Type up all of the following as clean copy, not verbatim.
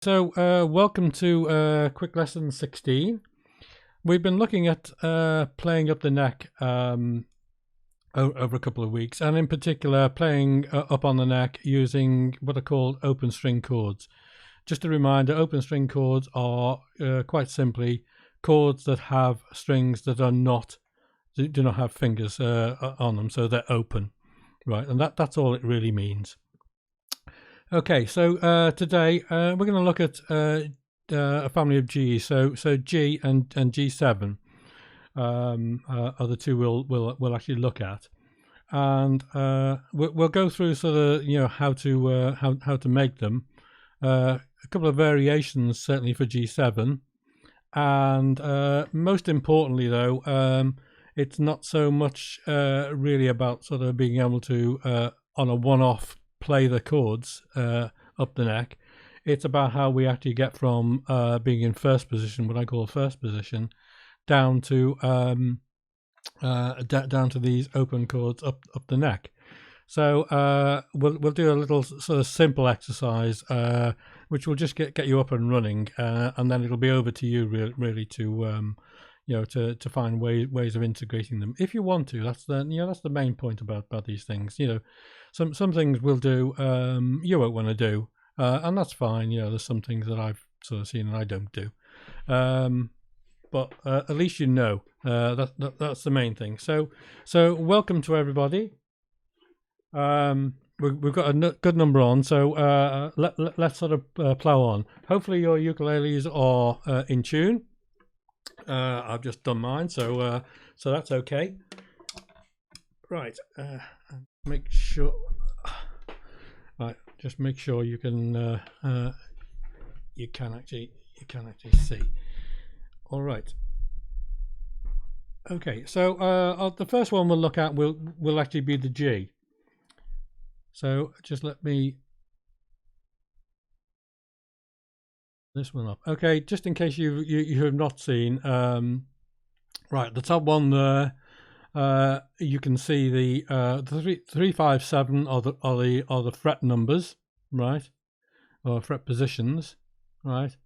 So welcome to quick lesson 16. We've been looking at playing up the neck over a couple of weeks, and in particular playing up on the neck using what are called open string chords. Just a reminder, open string chords are quite simply chords that have strings that are do not have fingers on them, so they're open, right? And that's all it really means. Okay, so today we're going to look at a family of Gs. So G and G7 are the two we'll actually look at, and we'll go through sort of how to make them. A couple of variations certainly for G7, and most importantly though, it's not so much really about sort of being able to on a one-off play the chords up the neck. It's about how we actually get from being in first position, what I call first position, down to these open chords up the neck. So we'll do a little sort of simple exercise which will just get you up and running, and then it'll be over to you really to to find ways of integrating them if you want to. That's the main point about these things. Some things we'll do you won't want to do, and that's fine. There's some things that I've sort of seen and I don't do, but at least that's the main thing. So welcome to everybody. We've got a good number on, so let's sort of plow on. Hopefully your ukuleles are in tune. I've just done mine, so that's okay. Right, make sure. Right, just make sure you can actually see. All right. Okay, so the first one we'll look at will actually be the G. So just let me this one up. Okay, just in case you have not seen, right, the top one there, you can see the 3, 5, 7 are the fret numbers, right, or fret positions, right.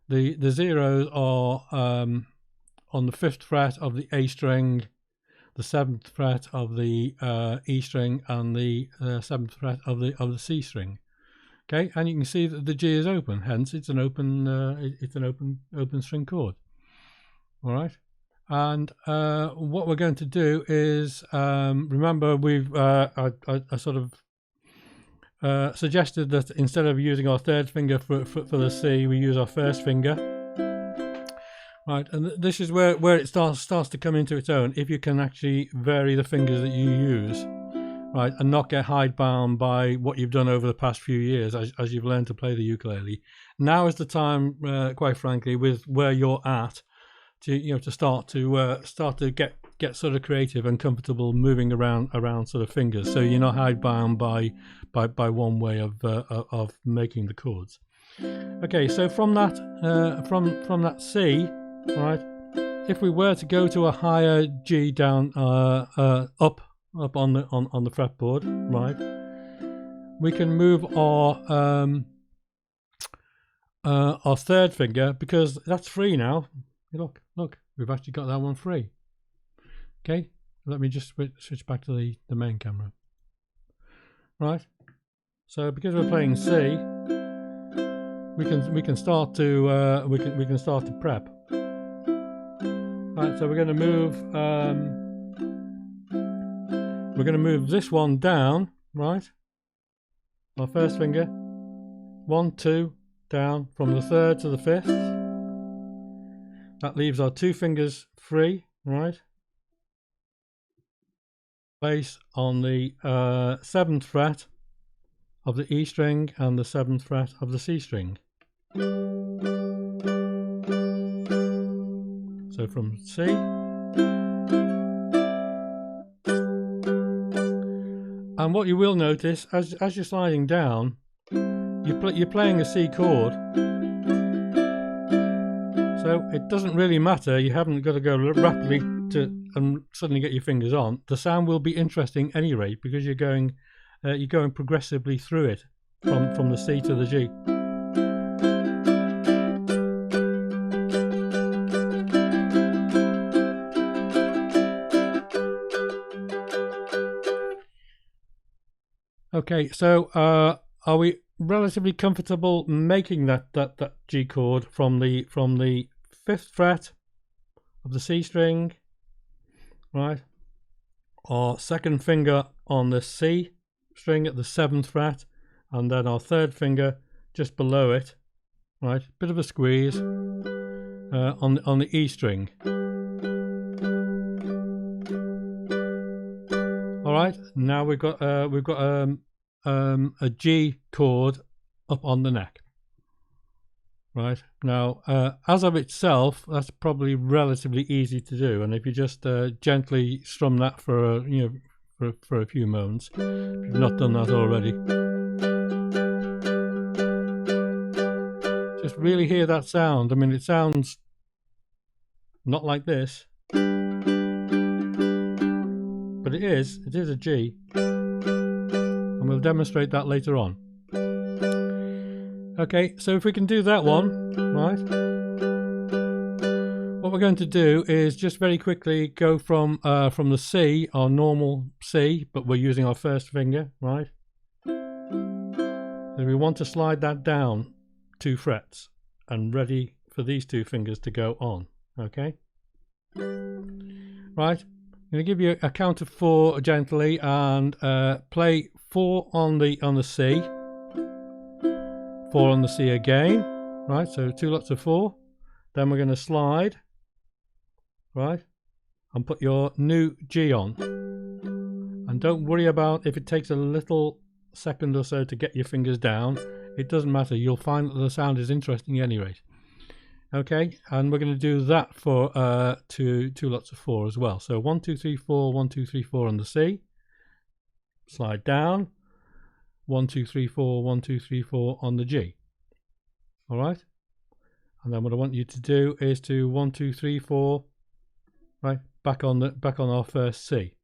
The zeros are on the 5th fret of the A string, the 7th fret of the E string, and the 7th fret of the C string. Okay, and you can see that the G is open, hence it's an open open string chord. All right, and what we're going to do is remember I sort of suggested that instead of using our third finger for the C, we use our first finger. Right, and this is where it starts to come into its own, if you can actually vary the fingers that you use. Right, and not get hidebound by what you've done over the past few years as you've learned to play the ukulele. Now is the time, quite frankly, with where you're at, to start to get sort of creative and comfortable moving around sort of fingers, so you're not hidebound by one way of making the chords. Okay, so from that C, right, if we were to go to a higher G down up on the fretboard, right, we can move our third finger, because that's free now. Look, we've actually got that one free. Okay, let me just switch back to the main camera. Right, so because we're playing C, we can start to we can start to prep. Right, so we're going to move. We're going to move this one down, right? Our first finger, 1, 2, down from the 3rd to the 5th. That leaves our 2 fingers free, right? Place on the 7th fret of the E string and the 7th fret of the C string. So from C. And what you will notice, as you're sliding down, you're playing a C chord. So it doesn't really matter. You haven't got to go rapidly and suddenly get your fingers on. The sound will be interesting at any rate, because you're going progressively through it from the C to the G. Okay, so are we relatively comfortable making that G chord from the 5th fret of the C string, right? Our 2nd finger on the C string at the 7th fret, and then our 3rd finger just below it, right? Bit of a squeeze on the E string. All right, now we've got a G chord up on the neck. Right, now as of itself, that's probably relatively easy to do, and if you just gently strum that for for a few moments, if you've not done that already, just really hear that sound. I mean, it sounds not like this, but it is a G, and we'll demonstrate that later on. Okay, so if we can do that one, right, what we're going to do is just very quickly go from the C, our normal C, but we're using our 1st finger, right, and we want to slide that down 2 frets and ready for these 2 fingers to go on. Okay, right, I'm going to give you a count of 4 gently, and play 4 on the C, 4 on the C again, right, so 2 lots of 4. Then we're going to slide, right, and put your new G on, and don't worry about if it takes a little second or so to get your fingers down. It doesn't matter, you'll find that the sound is interesting anyway. Okay, and we're going to do that for 2 lots of 4 as well. So 1 2 3 4, 1 2 3 4 on the C, slide down, 1 2 3 4, 1 2 3 4 on the G. All right, and then what I want you to do is to 1 2 3 4, right, back on our 1st C.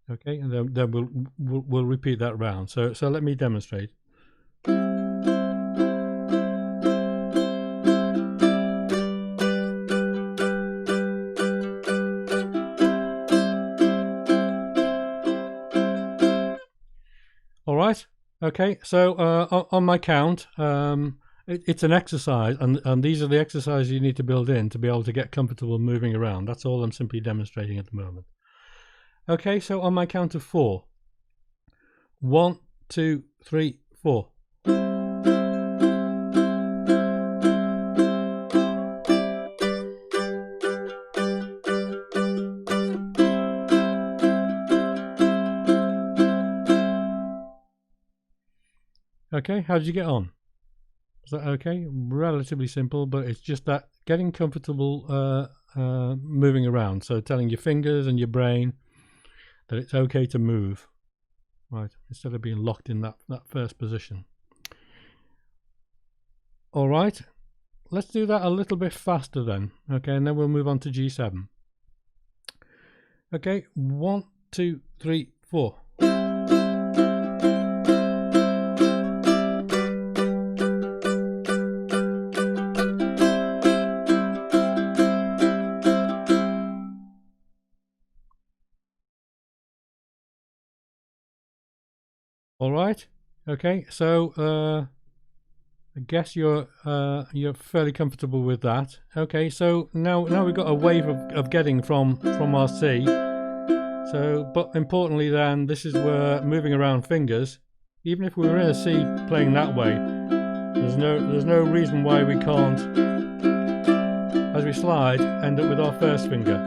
Okay, and then we'll repeat that round. So let me demonstrate. All right. Okay. So on my count, it's an exercise, and these are the exercises you need to build in to be able to get comfortable moving around. That's all I'm simply demonstrating at the moment. Okay. So on my count of 4, 1 2 3 4. Okay, how did you get on? Is that okay? Relatively simple, but it's just that getting comfortable moving around. So telling your fingers and your brain that it's okay to move, right, instead of being locked in that 1st position. All right, let's do that a little bit faster then. Okay, and then we'll move on to G7. Okay, 1 2 3 4. All right. Okay. So I guess you're fairly comfortable with that. Okay. So now we've got a wave of getting from our C. So, but importantly, then this is where moving around fingers. Even if we were in a C playing that way, there's no reason why we can't, as we slide, end up with our 1st finger.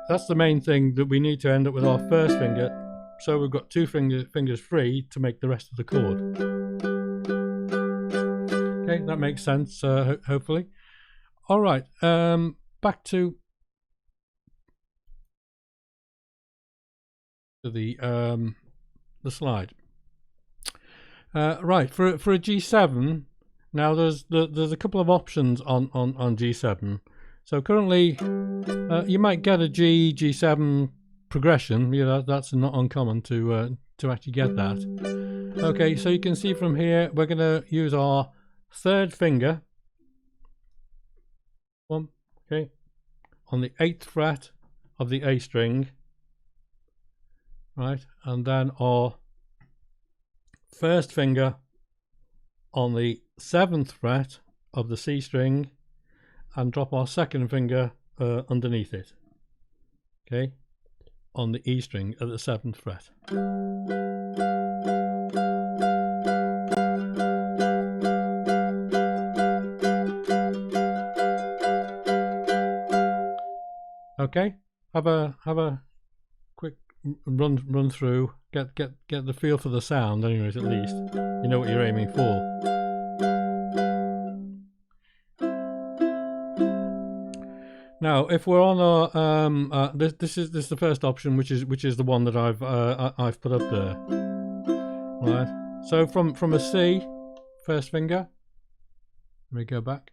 That's the main thing, that we need to end up with our 1st finger. So we've got 2 fingers free to make the rest of the chord. Okay, that makes sense, hopefully. All right, back to the slide. Right, for a G7, now there's a couple of options on G7. So currently, you might get a G7 progression. Yeah, that's not uncommon to actually get that. Okay, so you can see from here we're going to use our 3rd finger, okay, on the 8th fret of the A string, right, and then our first finger on the 7th fret of the C string, and drop our second finger underneath it, okay, on the E string at the 7th fret. Okay, have a quick run through, get the feel for the sound anyways, at least you know what you're aiming for. Now if we're on our this is the first option, which is the one that I've put up there, right? So from a C, first finger, let me go back,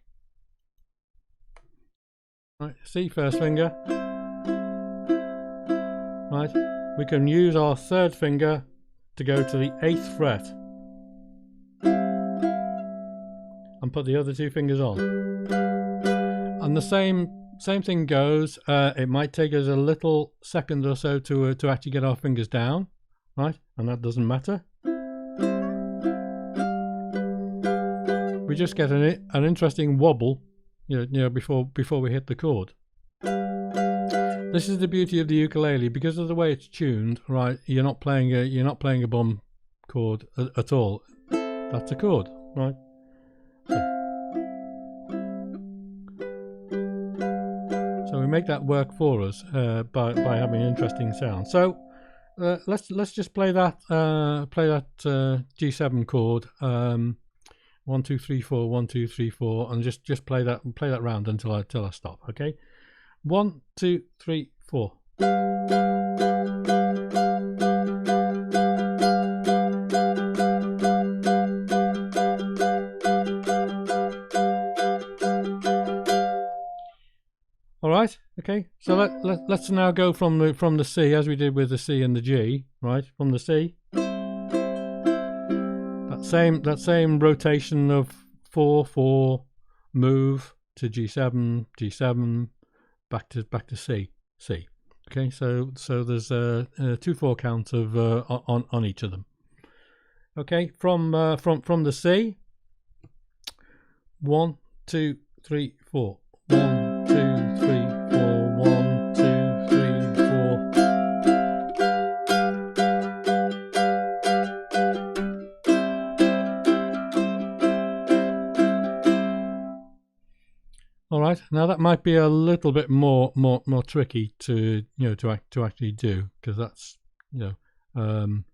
right, C, first finger, right, we can use our 3rd finger to go to the 8th fret and put the other 2 fingers on, and the same thing goes. It might take us a little second or so to actually get our fingers down, right, and that doesn't matter. We just get an interesting wobble, you know, before we hit the chord. This is the beauty of the ukulele, because of the way it's tuned, right? You're not playing a bum chord at all. That's a chord, right? So we make that work for us by having an interesting sound. So let's just play that G7 chord, 1 2 3 4 1 2 3 4, and just play that round until I stop. Okay, 1 2 3 4. All right. Okay. So let's now go from the C, as we did with the C and the G. Right, from the C. That same rotation of 4 4, move to G7 G7, back to C C. Okay. So there's 2 4 counts of on each of them. Okay. From the C. 1 2 3 4. 1 2 3 4. 1 2 3 4. All right. Now that might be a little bit more tricky to to actually do, because that's an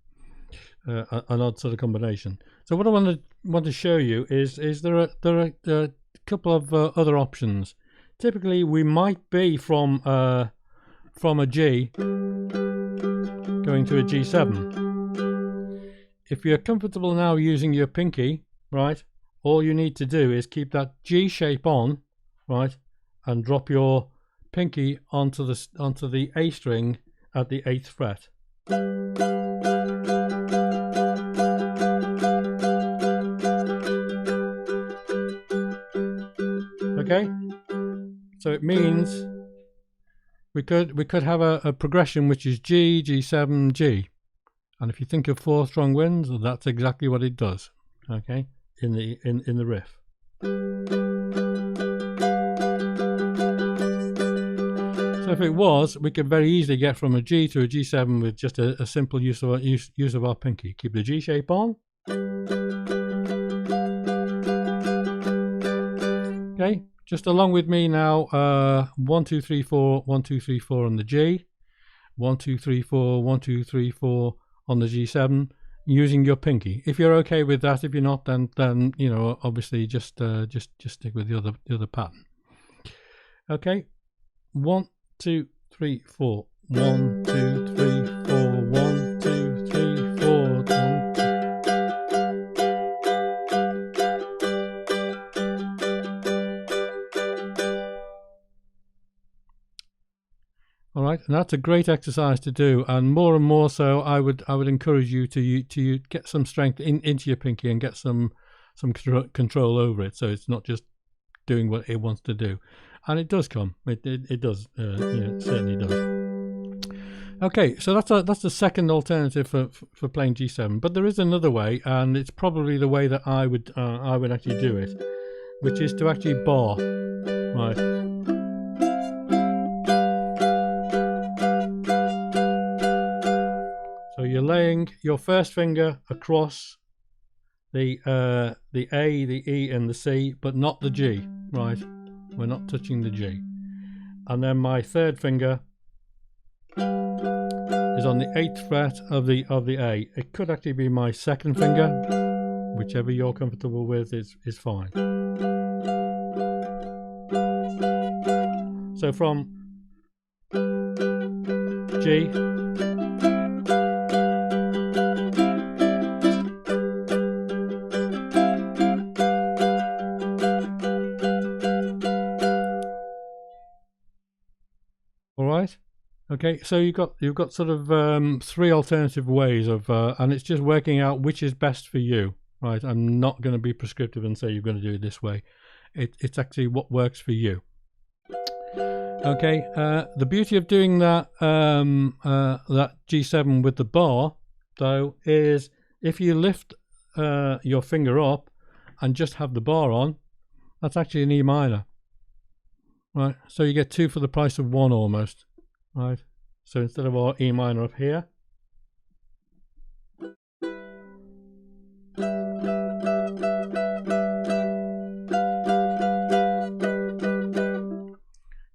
odd sort of combination. So what I want to show you is there are a couple of other options. Typically, we might be from a G going to a G7. If you're comfortable now using your pinky, right, all you need to do is keep that G shape on, right, and drop your pinky onto the A string at the 8th fret. Okay, so it means we could have a progression which is G, G7, G, and if you think of 4 strong winds, that's exactly what it does. Okay, in the riff. So if it was, we could very easily get from a G to a G7 with just a simple use of our pinky. Keep the G shape on. Okay, just along with me now. 1 2 3 4 1 2 3 4 on the G. 1 2 3 4 1 2 3 4 on the G7, using your pinky. If you're okay with that, if you're not, then obviously just stick with the other pattern. Okay, 1 2 3 4. 1 2 3 4. 1 2 3 4. 1 2. All right, and that's a great exercise to do, and more so, I would encourage you to get some strength into your pinky and get some control over it, so it's not just doing what it wants to do. And it does come. It does. It certainly does. Okay, so that's the second alternative for playing G7. But there is another way, and it's probably the way that I would actually do it, which is to actually bar. Right. So you're laying your first finger across the A, the E, and the C, but not the G. Right. We're not touching the G. And then my third finger is on the 8th fret of the A. It could actually be my second finger, whichever you're comfortable with is fine. So from G all right. Okay, so you've got sort of 3 alternative ways of, and it's just working out which is best for you, right? I'm not going to be prescriptive and say you're going to do it this way. It's actually what works for you. Okay, the beauty of doing that that G7 with the bar, though, is if you lift your finger up and just have the bar on, that's actually an E minor, right? So you get 2 for the price of 1 almost. Right, so instead of our E minor up here,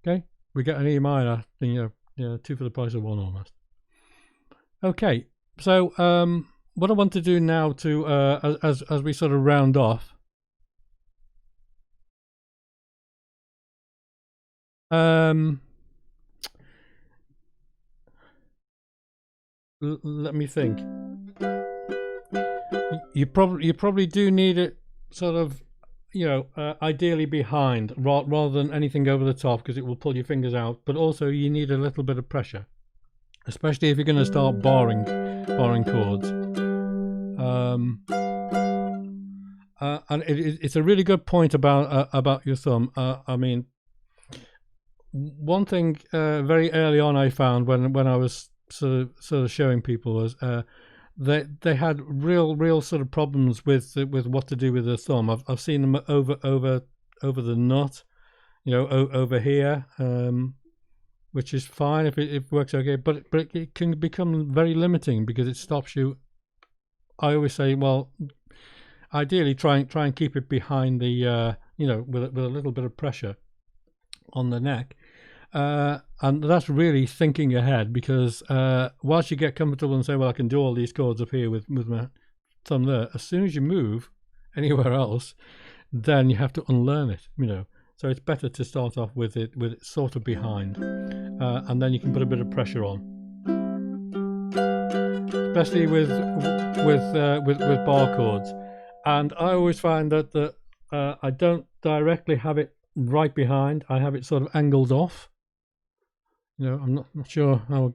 okay, we get an E minor, you know, 2 for the price of 1 almost. Okay, so what I want to do now to as we sort of round off, let me think. You probably do need it sort of, you know, ideally behind rather than anything over the top, because it will pull your fingers out. But also you need a little bit of pressure, especially if you're going to start barring chords. And it's a really good point about your thumb. I mean, one thing very early on I found when I was sort of showing people was they had real sort of problems with what to do with the thumb. I've seen them over the nut, you know, over here, which is fine if it works okay, but it can become very limiting because it stops you. I always say, well, ideally try and keep it behind the you know, with a little bit of pressure on the neck. And that's really thinking ahead, because whilst you get comfortable and say, well, I can do all these chords up here with my thumb there, as soon as you move anywhere else, then you have to unlearn it, you know. So it's better to start off with it sort of behind, and then you can put a bit of pressure on, especially with bar chords. And I always find that I don't directly have it right behind. I have it sort of angled off. You know, I'm not sure how.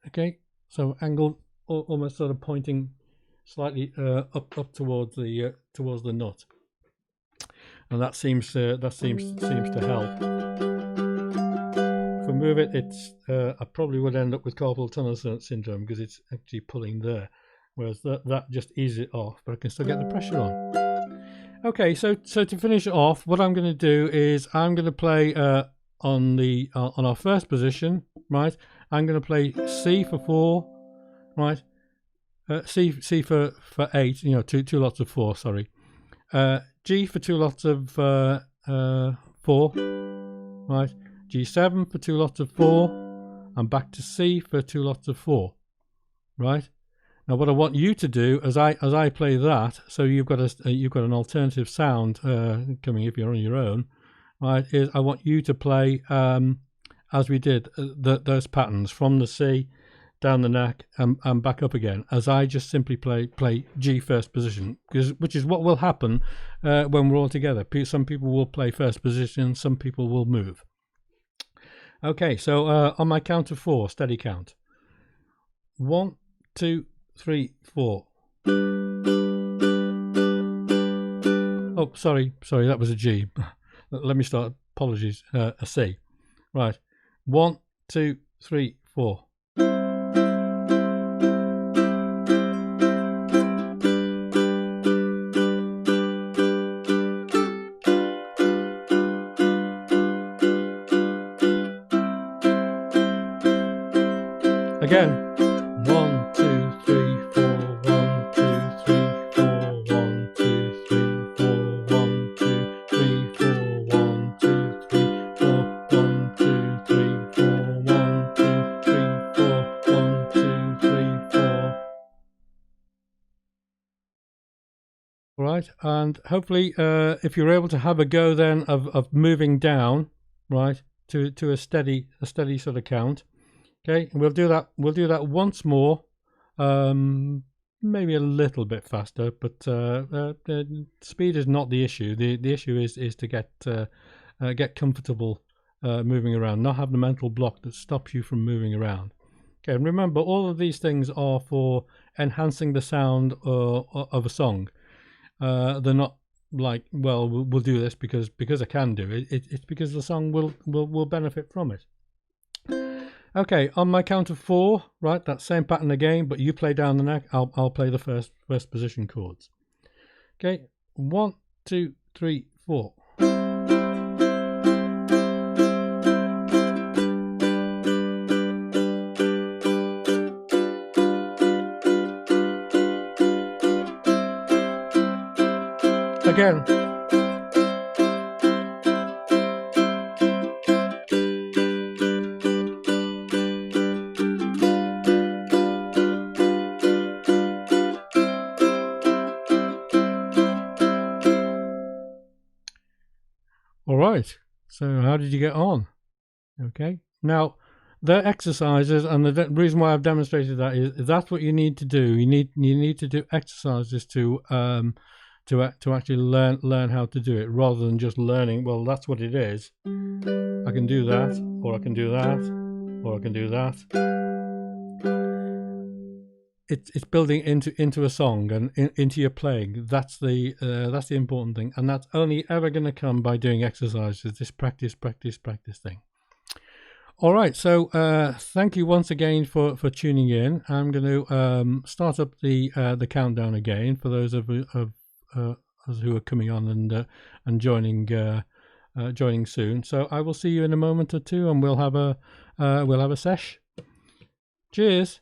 Okay, so angled, almost sort of pointing slightly up towards the nut, and that seems to help. If I move it, I probably would end up with carpal tunnel syndrome because it's actually pulling there, whereas that just eases it off, but I can still get the pressure on. Okay, so to finish it off, what I'm going to do is I'm going to play on our first position, right? I'm going to play C for 4, right? C for 8, you know, two lots of 4, sorry. G for 2 lots of 4, right? G7 for 2 lots of 4, and back to C for 2 lots of 4, right? Now, what I want you to do as I play that, so you've got an alternative sound coming if you're on your own, right? Is I want you to play as we did those patterns from the C down the neck and back up again, as I just simply play G first position, which is what will happen when we're all together. Some people will play first position, some people will move. Okay, so on my count of 4, steady count. 1, 2, 3, 4. Oh, sorry, that was a G. Let me start. Apologies. A C. Right. 1, 2, 3, 4. right? And hopefully, if you're able to have a go then of moving down, right, to a steady sort of count. Okay, and we'll do that once more, maybe a little bit faster, but speed is not the issue. The issue is to get comfortable moving around, not have the mental block that stops you from moving around. Okay, and remember, all of these things are for enhancing the sound of a song. They're not like, well, we'll do this because I can do it. It's because the song will benefit from it. Okay, on my count of 4, right, that same pattern again, but you play down the neck. I'll play the first position chords. Okay, 1, 2, 3, 4. Again. All right, so how did you get on? Okay, now the exercises, and the reason why I've demonstrated that is that's what you need to do. You need to do exercises to actually learn how to do it, rather than just learning, well, that's what it is. I can do that, or I can do that, or I can do that. It's building into a song and into your playing. That's the important thing, and that's only ever going to come by doing exercises. This practice thing. All right, so thank you once again for tuning in. I'm going to start up the countdown again for those of us who are coming on and joining soon. So I will see you in a moment or two, and we'll have a sesh. Cheers.